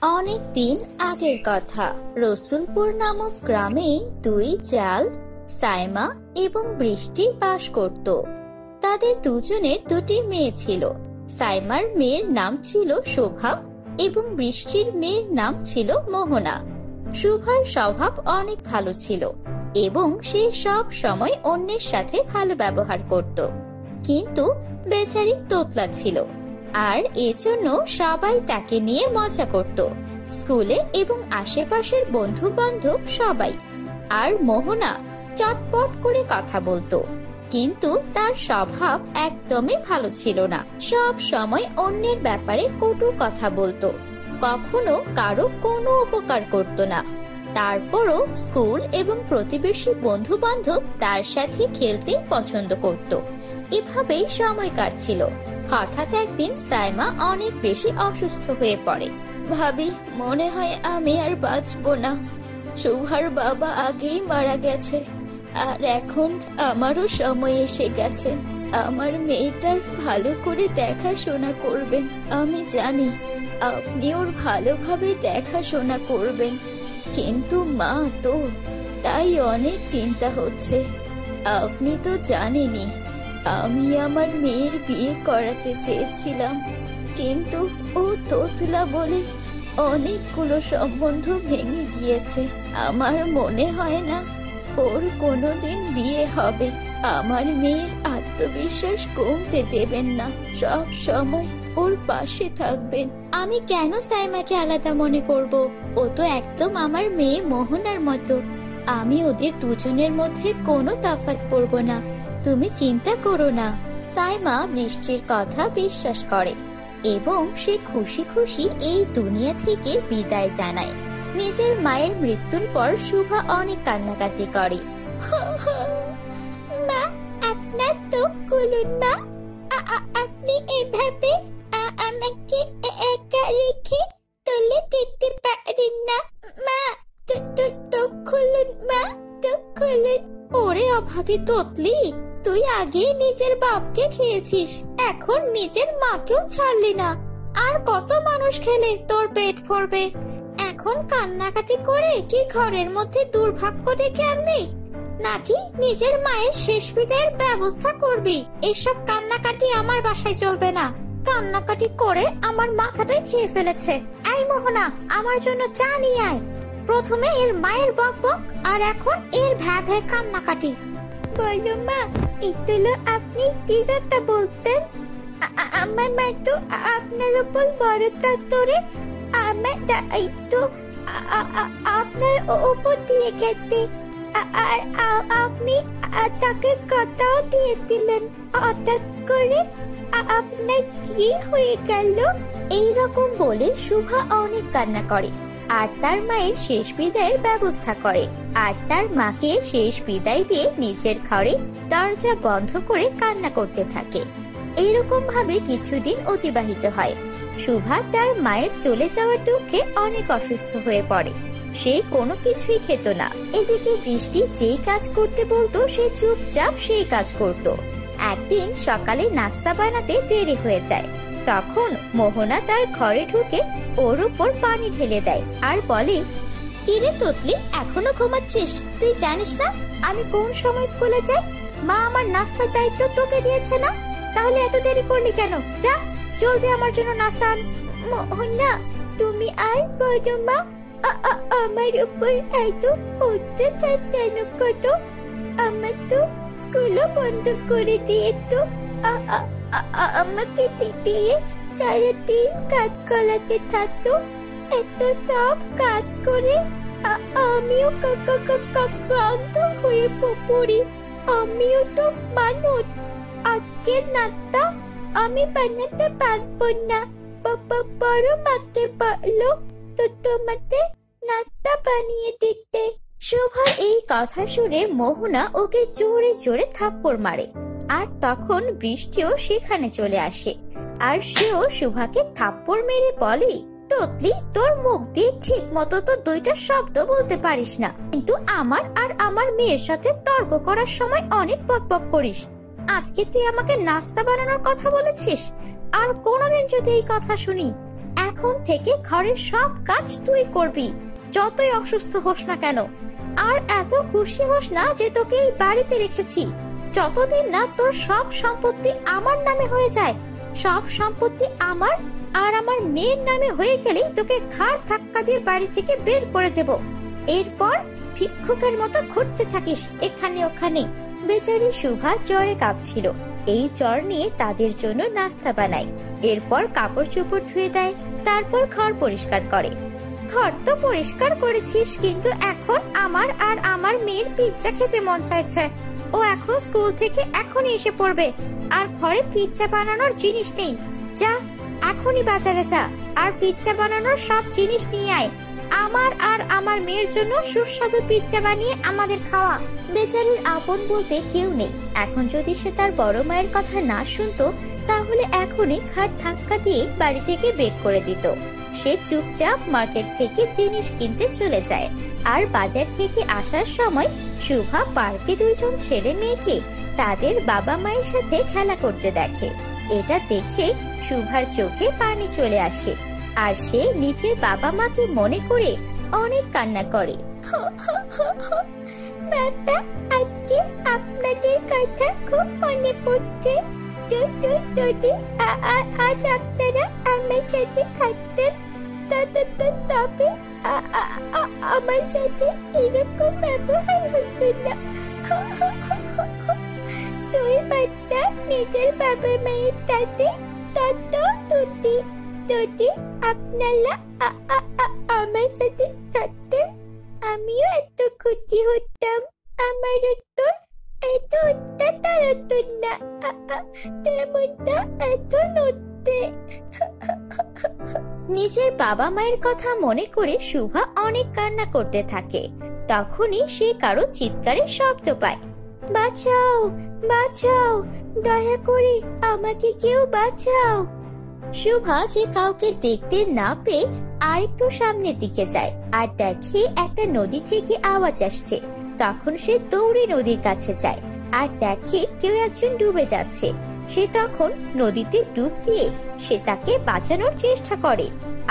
অনেক দিন আগের কথা। রসুলপুর নামক গ্রামে দুই জাল সাইমা এবং বৃষ্টি বাস করত। তাদের দুজনের দুটি মেয়ে ছিল। সাইমার মেয়ের নাম ছিল শোভা এবং বৃষ্টির মেয়ের নাম ছিল মোহনা। শোভার স্বভাব অনেক ভালো ছিল এবং সে সব সময় অন্যের সাথে ভালো ব্যবহার করত, কিন্তু বেচারি তোতলা ছিল, আর এজন্য সবাই তাকে নিয়ে মজা করত, স্কুলে এবং আশেপাশের বন্ধু বান্ধব সবাই। আর মোহনা চটপট করে কথা বলতো, কিন্তু তার স্বভাব একদমই ভালো ছিল না। সব সময় অন্যের ব্যাপারে কটু কথা বলতো, কখনো কারো কোনো উপকার করত না। তারপরও স্কুল এবং প্রতিবেশী বন্ধু বান্ধব তার সাথে খেলতে পছন্দ করত। এভাবেই সময় কাটছিল। হঠাৎ একদিন সাইমা অনেক বেশি অসুস্থ হয়ে পড়ে। ভাবি, মনে হয় আমি আর বাঁচবো না। শোভার বাবা আগেই মারা গেছে, আর এখন আমারও সময় এসে গেছে। আমার মেয়েটার ভালো করে দেখাশোনা করবেন। আমি জানি আপনি ওর ভালোভাবে দেখাশোনা করবেন, কিন্তু মা তো, তাই অনেক চিন্তা হচ্ছে। আপনি তো জানেনই আমি আমার মেয়ের বিয়ে করাতে চেয়েছিলাম, কিন্তু ও তোতলা বলে অনেকগুলো সম্বন্ধ ভেঙে গিয়েছে। আমার মনে হয় না ওর কোনোদিন বিয়ে হবে। আমার মেয়ের আত্মবিশ্বাস কমতে দেবেন না, সব সময় ওর পাশে থাকবেন। আমি কেন সাইমাকে আলাদা মনে করব? ও তো একদম আমার মেয়ে মোহনার মতো। আমি ওদের দুজনের মধ্যে কোনো তফাৎ করব না, তুমি চিন্তা করো না। সাইমা বৃষ্টির কথা বিশ্বাস করে এবং সে খুশি খুশি এই দুনিয়া থেকে বিদায় জানায়। নিজের মায়ের মৃত্যুর পর শুভা অনেক কান্নাকাটি করে। মা, আপনার তো খুলুন মা। আপনি এভাবে আমাকে একা রেখে চলে যেতে পারেন না। মা, তো খুলুন মা, তো খুলুন। ওরে অভাগী তোতলি, তুই আগে নিজের বাপকে খেয়েছিস, এখন নিজের মাকেও ছাড়লি না। আর কত মানুষ খেলে তোর পেট ভরবে? এখন কান্নাকাটি করে কি ঘরের মধ্যে দুর্ভাগ্য ডেকে আনবি, নাকি নিজের মায়ের শেষ বিদায়ের ব্যবস্থা করবি? এসব কান্নাকাটি আমার বাসায় চলবে না। কান্নাকাটি করে আমার মাথাটাই খেয়ে ফেলেছে। এই মোহনা, আমার জন্য চা নিয়ে আয়। প্রথমে এর মায়ের বকবক, আর এখন এর ভ্যা ভ্যা কান্নাকাটি। বলো মা, একটু আপনি কি কথা বলতেন? আমার মা তো আপনার উপর বড় তোরে, আমার দায়িত্ব আপনার উপর দিয়ে গেছে, আর আপনি তাকে কথাও দিয়ে দিলেন। হঠাৎ করে আপনার কি হয়ে গেল? এইরকম বলে শুভা অনেক কান্না করে আর তার মায়ের শেষ বিদায়ের ব্যবস্থা করে, আর তার মাকে শেষ বিদায় দিয়ে নিজের ঘরে দরজা বন্ধ করে কান্না করতে থাকে। এইরকম ভাবে কিছুদিন অতিবাহিত হয়। শুভা তার মায়ের চলে যাওয়ার দুঃখে অনেক অসুস্থ হয়ে পড়ে। সে কোনো কিছুই খেত না। এদিকে বৃষ্টি যেই কাজ করতে বলতো সে চুপচাপ সেই কাজ করত। একদিন সকালে নাস্তা বানাতে দেরি হয়ে যায়। তখন মোহনা তার ঘরে ঢুকে ওর উপর পানি ঢেলে দেয় আর বলে, কিরে তোতলি, এখনো ঘুমাচ্ছিস? তুই জানিস না আমি কোন সময় স্কুলে যাই? মা আমার নাস্তার দায়িত্ব তোকে দিয়েছে না? তাহলে এত দেরি করলি কেন? যা, জলদি আমার জন্য নাস্তা আন। মোহনা, তুমি আর বলো মা, আমার উপর এত অত্যাচার কেন করো? আমার তো স্কুলও বন্ধ করে দিয়েছ। আমাকে দিয়ে সারাদিন কাজ করাতে থাকতো। এত সব কাজ করে আমিও ক্লান্ত হয়ে পড়ি। আমিও তো মানুষ। আজকের নাস্তা আমি বানাতে পারবো না। বড় মাকে বলো তো তোমাকে নাস্তা বানিয়ে দিতে। শোভার এই কথা শুনে মোহনা ওকে জোরে জোরে থাপ্পড় মারে, আর তখন বৃষ্টিও সেখানে চলে আসে, আর সেও শোভাকে থাপ্পড় মেরে বলে, তোতলি, তোর মুখ দিয়ে ঠিক মতো তো দুইটা শব্দ বলতে পারিস না, কিন্তু আমার আর আমার মেয়ের সাথে তর্ক করার সময় অনেক বকবক করিস। আজকে তুই আমাকে নাস্তা বানানোর কথা বলেছিস, আর কোনোদিন যদি এই কথা শুনি এখন থেকে ঘরের সব কাজ তুই করবি, যতই অসুস্থ হোস না কেন। আর এত খুশি হোস না যে তোকে এই বাড়িতে রেখেছি। যতদিন না তোর সব সম্পত্তি আমার নামে হয়ে যায়, সব সম্পত্তি আমার আর আমার মেয়ের নামে হয়ে গেলেই তোকে ঘাড় ধাক্কা দিয়ে বাড়ি থেকে বের করে দেব। এরপর ভিক্ষুকের মতো ঘুরতে থাকিস এখানে ওখানে। বেচারি শুভা জ্বরে কাঁপছিল। এই জ্বর নিয়ে তাদের জন্য নাস্তা বানায়, এরপর কাপড় চোপড় ধুয়ে দেয়, তারপর ঘর পরিষ্কার করে। ঘর তো পরিষ্কার করেছিস, কিন্তু এখন আমার আর আমার মেয়ের পিৎজা খেতে মন চাইছে। ও এখন স্কুল থেকে এখনই এসে পড়বে, আর ঘরে পিৎজা বানানোর জিনিস নেই। যা এখনই বাজারে যা, আর পিৎজা বানানোর সব জিনিস নিয়ে আয়। আমার আর আমার মেয়ের জন্য সুস্বাদু পিৎজা বানিয়ে আমাদের খাওয়া। বেচারির আপন বলতে কেউ নেই। এখন যদি সে তার বড় মায়ের কথা না শুনতো, তাহলে এখনই ঘাট ধাক্কা দিয়ে বাড়ি থেকে বের করে দিত। সে চুপচাপ মার্কেট থেকে জিনিস কিনতে চলে যায়। আর বাজার থেকে আসার সময় শুভা পার্কে দুইজন ছেলে মেয়েকে তাদের বাবা মায়ের সাথে খেলা করতে দেখে। এটা দেখে শুভার চোখে পানি চলে আসে, আর সে নিজের বাবা মাকে মনে করে অনেক কান্না করে। বাবা, আজকে আপনাদের কথা খুব মনে পড়ছে। যদি আজ আপনারা আমার সাথে থাকতেন, তবে আমার সাথে এরকম ব্যবহার হতো না। তুই বাচ্চা নিজের বাবা মায়ের সাথে তত যদি আপনারা আমার সাথে থাকতেন, আমিও এত খুশি হতাম। আমার উত্তর এত অত্যাচার হতো না, তেমনটা এত নড়তে। নিজের বাবা মায়ের কথা মনে করে শুভা অনেক কান্না করতে থাকে। তখনই সে কারো চিৎকারের শব্দ পায়। বাঁচাও, বাঁচাও, দয়া করে আমাকে কেউ বাঁচাও। শুভা যে কাউকে দেখতে না পেয়ে আরেকটু সামনের দিকে যায়, আর দেখে একটা নদী থেকে আওয়াজ আসছে। তখন সে দৌড়ে নদীর কাছে যায়, আর দেখে কেউ একজন ডুবে যাচ্ছে। সে তখন নদীতে ডুব দিয়ে সে তাকে বাঁচানোর চেষ্টা করে,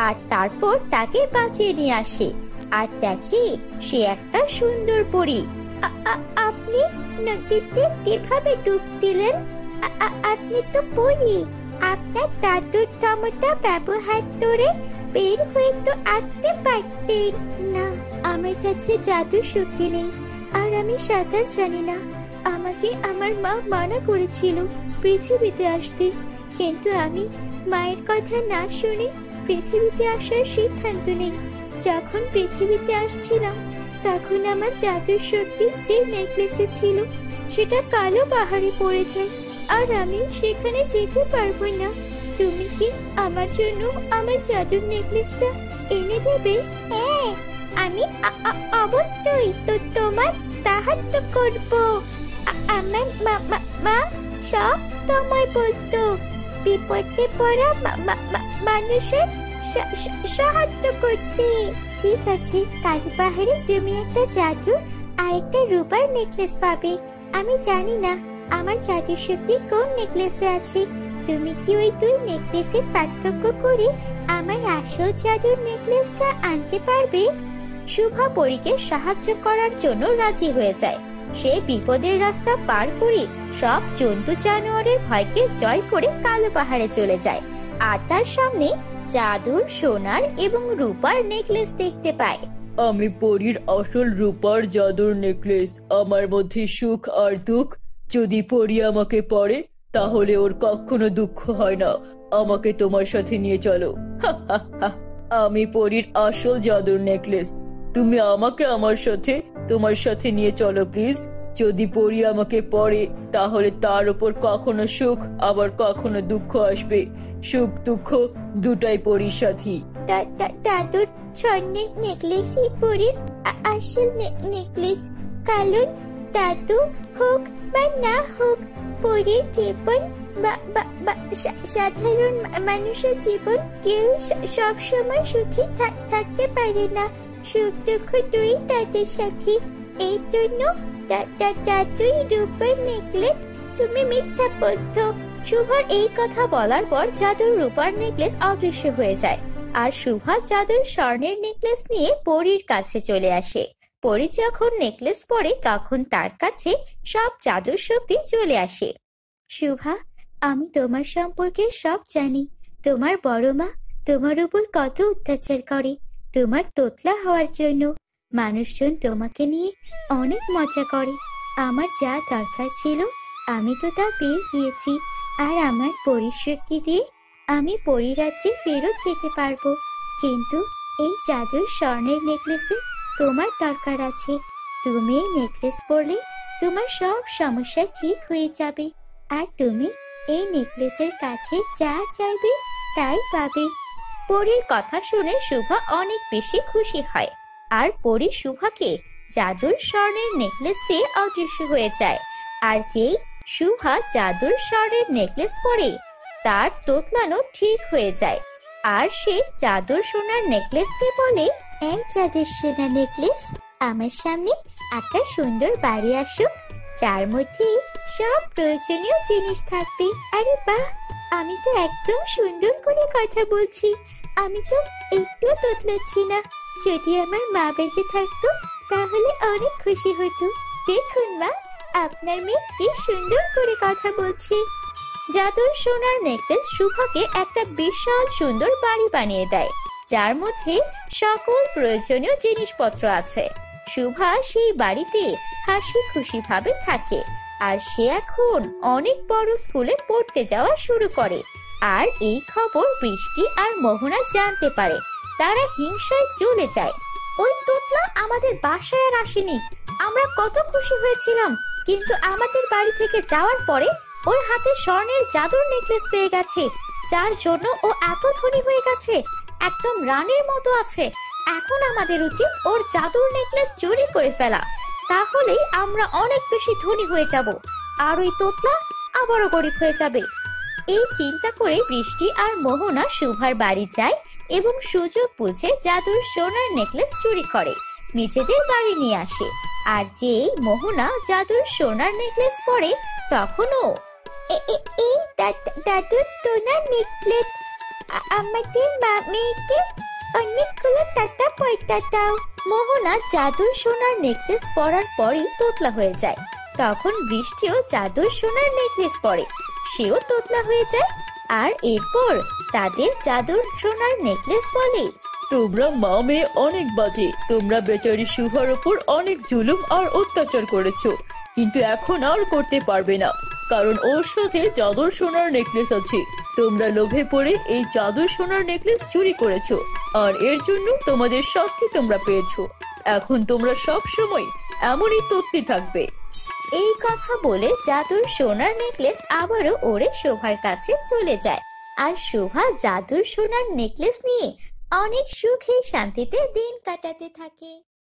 আর তারপর তাকে বাঁচিয়ে নিয়ে আসে। আর দেখে সে একটা সুন্দর পরী। আপনি নদীতে কিভাবে ডুব দিলেন? আপনি তো পরী। আপনার দাদুর ক্ষমতা ব্যবহার করে বের হয়ে তো আসতে পারতেন না। আমার কাছে জাদুর শক্তি নেই, আর আমি সাঁতার জানি না। আমাকে আমার মা মানা করেছিল পৃথিবীতে আসতে, কিন্তু আমি মায়ের কথা না শুনে পৃথিবীতে আসার সিদ্ধান্ত নেই। যখন পৃথিবীতে আসছিলাম, তখন আমার জাদুর শক্তি যে নেকলেসে ছিল সেটা কালো পাহাড়ে পড়ে যায়, আর আমি সেখানে যেতে পারবো না। তুমি কি আমার জন্য আমার জাদুর নেকলেসটা এনে দেবে? হ্যাঁ, আমি অবশ্যই তো তোমার সাহায্য করব। আমার মা সব সময় বলতো বিপদে পড়া মানুষের সাহায্য করতে। ঠিক আছে, কালো পাহাড়ে তুমি একটা জাদু আর একটা রূপার নেকলেস পাবে। আমি জানি না আমার জাদুর শক্তি কোন নেকলেসে আছে। তুমি কি ওই দুই নেকলেসের পার্থক্য করে আমার আসল জাদুর নেকলেসটা আনতে পারবে? শুভা পরীকে সাহায্য করার জন্য রাজি হয়ে যায়। সে বিপদের রাস্তা পার করে সব জন্তু জানোয়ারের ভয়কে জয় করে কালো পাহাড়ে চলে যায়, আর তার সামনে জাদুর সোনার এবং রূপার নেকলেস দেখতে পায়। আমি পরীর আসল রূপার জাদুর নেকলেস। আমার মধ্যে সুখ আর দুঃখ যদি পরী আমাকে পড়ে, তাহলে ওর কখনো দুঃখ হয় না। আমাকে তোমার সাথে নিয়ে চলো। আমি পরীর আসল জাদুর নেকলেস। তুমি আমাকে তোমার সাথে নিয়ে চলো প্লিজ। যদি পরী আমাকে পড়ে, তাহলে তার উপর কখনো সুখ আবার কখনো দুঃখ আসবে। সুখ দুঃখ দুটাই পরীর সাথী। দাদুর স্বর্ণের নেকলেসই পরীর আসল নেকলেস। কারণ দাদু হোক বা না হোক, পরীর জীবন বা সাধারণ মানুষের জীবন কেউ সব সময় সুখী থাকতে পারে না। সুখ দুঃখ দুই তাদের সাথী। এই জন্য দাদুই রূপার নেকলেস। তুমি মিথ্যা বলছো। শুভার এই কথা বলার পর জাদুর রূপার নেকলেস অদৃশ্য হয়ে যায়, আর শুভা জাদুর স্বর্ণের নেকলেস নিয়ে পরীর কাছে চলে আসে। পরী যখন নেকলেস পরে তখন তার কাছে সব জাদুর শক্তি চলে আসে। শুভা, আমি তোমার সম্পর্কে সব জানি। তোমার বড় মা তোমার উপর কত অত্যাচার করে। তোমার তোতলা হওয়ার জন্য মানুষজন তোমাকে নিয়ে অনেক মজা করে। আমার যা দরকার ছিল আমি তো তা পেয়ে গিয়েছি। আর আমার পরিশক্তি দিয়ে আমি পরিরাজ্যে ফেরত যেতে পারবো। কিন্তু এই জাদুর স্বর্ণের নেকলেসে তোমার দরকার আছে। তুমি এই নেকলেস পরলে তোমার সব সমস্যা ঠিক হয়ে যাবে। আর তুমি এই নেকলেসের কাছে যা চাইবে তাই পাবে। পরীর কথা শুনে শুভা অনেক বেশি খুশি হয়। আর পরী শুভাকে জাদুর স্বর্ণের নেকলেস দিয়ে অদৃশ্য হয়ে যায়। আর যেই শুভা জাদুর স্বর্ণের নেকলেস পরে তার তোতলানো ঠিক হয়ে যায়। আর সে জাদুর সোনার নেকলেসকে বলে, এই জাদুর সোনার নেকলেস, আমার সামনে একটা সুন্দর বাড়ি আসুক যার মধ্যে সব প্রয়োজনীয় জিনিস থাকবে। আরে বাহ, আমি তো একদম সুন্দর করে কথা বলছি। আমি তো একটু তোতলাচ্ছি না। যদি আমার মা বেঁচে থাকতো তাহলে অনেক খুশি হতো। দেখুন মা, আপনার মেয়ে কি সুন্দর করে কথা বলছে। জাদুর সোনার নেকলেস শুভাকে একটা বিশাল সুন্দর বাড়ি বানিয়ে দেয়, যার মধ্যে সকল প্রয়োজনীয় জিনিসপত্র আছে। শুভা সেই বাড়িতে হাসি খুশি ভাবে থাকে। আর সে এখন অনেক বড় স্কুলে পড়তে যাওয়া শুরু করে। আর এই খবর বৃষ্টি আর মোহনা জানতে পারে। তারা হিংসায় চলে যায়। ওই তোতলা আমাদের বাসায় আর আসেনি। আমরা কত খুশি হয়েছিলাম, কিন্তু আমাদের বাড়ি থেকে যাওয়ার পরে ওর হাতে স্বর্ণের জাদুর নেকলেস পেয়ে গেছে, যার জন্য ও এত ধনী হয়ে গেছে, একদম রানীর মতো আছে। এখন আমাদের উচিত ওর জাদুর নেকলেস চুরি করে ফেলা, তাহলেই আমরা অনেক বেশি ধনী হয়ে যাব আর ওই তোতলা আবারও গরিব হয়ে যাবে। এই চিন্তা করে বৃষ্টি আর মোহনা শুভার বাড়ি যায় এবং সুযোগ বুঝে জাদুর সোনার নেকলেস চুরি করে নিজেদের বাড়ি নিয়ে আসে। আর যেই মোহনা জাদুর সোনার নেকলেস পরে তখনও এই জাদুর সোনার নেকলেস, আমাদের মেয়েকে অনেকগুলো টাকা পয়সা দাও। মোহনা জাদুর সোনার নেকলেস পরার পরই তোতলা হয়ে যায়। তখন বৃষ্টিও জাদুর সোনার নেকলেস পরে, সেও তোতলা হয়ে যায়। আর এরপর তাদের জাদুর সোনার নেকলেস বলে, তোমরা মা মেয়ে অনেক বাজে। তোমরা বেচারি শুভার উপর অনেক জুলুম আর অত্যাচার করেছো, কিন্তু এখন আর করতে পারবে না, কারণ ওর সাথে জাদুর সোনার নেকলেস আছে। তোমরা লোভে পড়ে এই জাদুর সোনার নেকলেস চুরি করেছো, আর এর জন্য তোমাদের শাস্তি তোমরা পেয়েছো। এখন তোমরা সব সময় এমনই তত্ত্বে থাকবে। এই কথা বলে জাদুর সোনার নেকলেস আবারও ওড়ে শোভার কাছে চলে যায়। আর শোভা জাদুর সোনার নেকলেস নিয়ে অনেক সুখে শান্তিতে দিন কাটাতে থাকে।